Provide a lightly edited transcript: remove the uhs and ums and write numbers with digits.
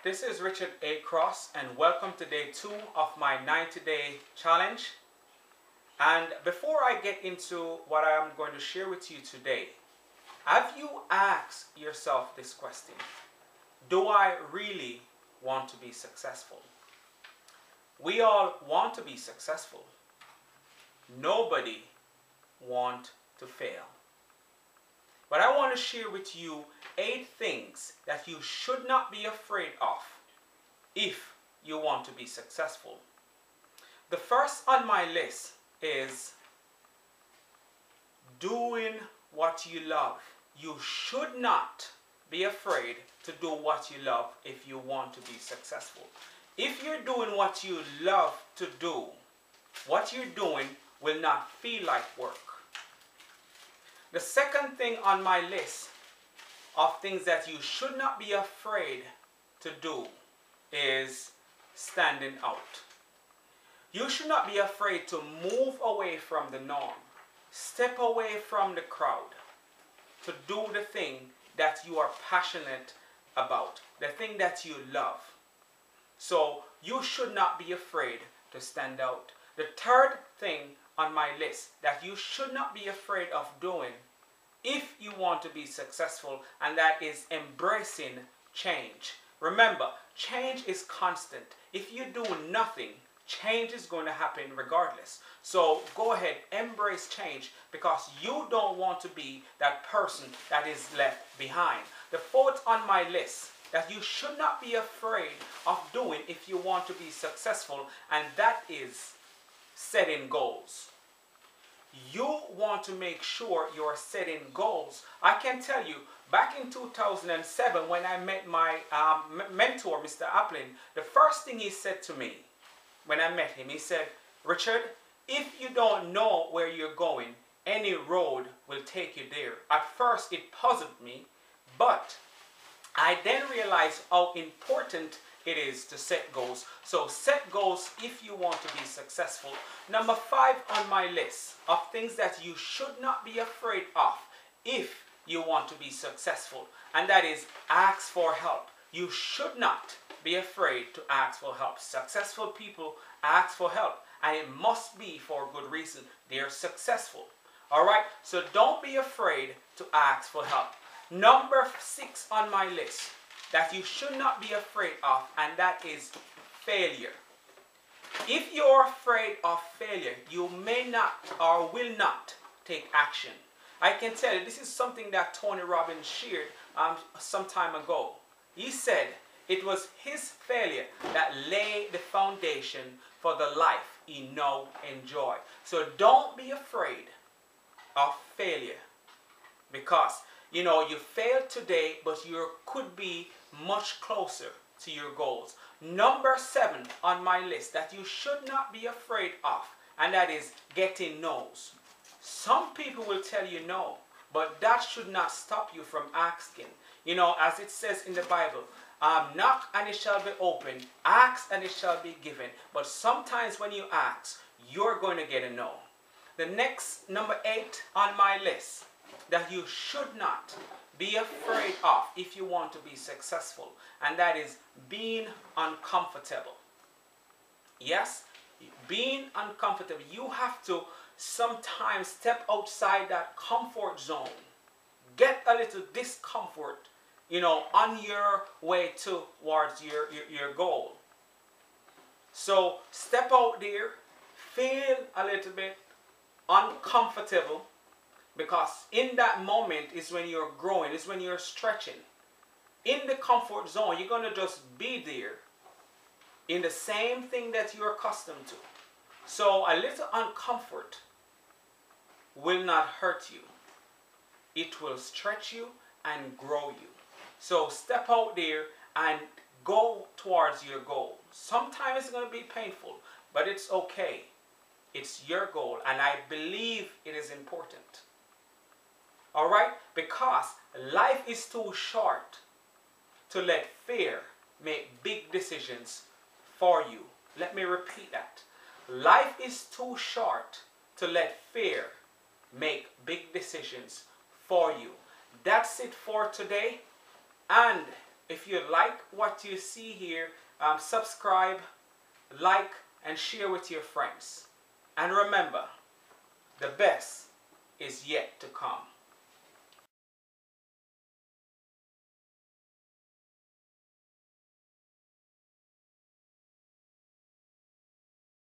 This is Richard A. Cross, and welcome to day 2 of my 90-day challenge. And before I get into what I am going to share with you today, have you asked yourself this question? Do I really want to be successful? We all want to be successful. Nobody wants to fail. But I want to share with you 8 things that you should not be afraid of if you want to be successful. The first on my list is doing what you love. You should not be afraid to do what you love if you want to be successful. If you're doing what you love to do, what you're doing will not feel like work. The second thing on my list of things that you should not be afraid to do is standing out. You should not be afraid to move away from the norm, step away from the crowd, to do the thing that you are passionate about, the thing that you love. So you should not be afraid to stand out. The third thing on my list that you should not be afraid of doing if you want to be successful, and that is embracing change. Remember, change is constant. If you do nothing, change is going to happen regardless. So go ahead, embrace change, because you don't want to be that person that is left behind. The fourth on my list that you should not be afraid of doing if you want to be successful, and that is setting goals. You want to make sure you're setting goals. I can tell you, back in 2007 when I met my mentor, Mr. Applin, the first thing he said to me when I met him, he said, "Richard, if you don't know where you're going, any road will take you there." At first it puzzled me, but I then realized how important it is to set goals. So set goals if you want to be successful. Number 5 on my list of things that you should not be afraid of if you want to be successful, and that is ask for help. You should not be afraid to ask for help. Successful people ask for help, and it must be for a good reason. They're successful. Alright, so don't be afraid to ask for help. Number 6 on my list that you should not be afraid of, and that is failure. If you're afraid of failure, you may not or will not take action. I can tell you, this is something that Tony Robbins shared some time ago. He said it was his failure that laid the foundation for the life he now enjoys. So don't be afraid of failure, because you know, you failed today, but you could be much closer to your goals. Number 7 on my list that you should not be afraid of, and that is getting no's. Some people will tell you no, but that should not stop you from asking. You know, as it says in the Bible, knock and it shall be opened, ask and it shall be given. But sometimes when you ask, you're going to get a no. The next, number 8 on my list that you should not be afraid of if you want to be successful, and that is being uncomfortable. Yes, being uncomfortable. You have to sometimes step outside that comfort zone. Get a little discomfort, you know, on your way towards your goal. So step out there, feel a little bit uncomfortable, because in that moment is when you're growing, is when you're stretching. In the comfort zone, you're going to just be there in the same thing that you're accustomed to. So a little uncomfort will not hurt you. It will stretch you and grow you. So step out there and go towards your goal. Sometimes it's going to be painful, but it's okay. It's your goal, and I believe it is important. Alright? Because life is too short to let fear make big decisions for you. Let me repeat that. Life is too short to let fear make big decisions for you. That's it for today. And If you like what you see here, subscribe, like, and share with your friends. And remember, the best is yet to come.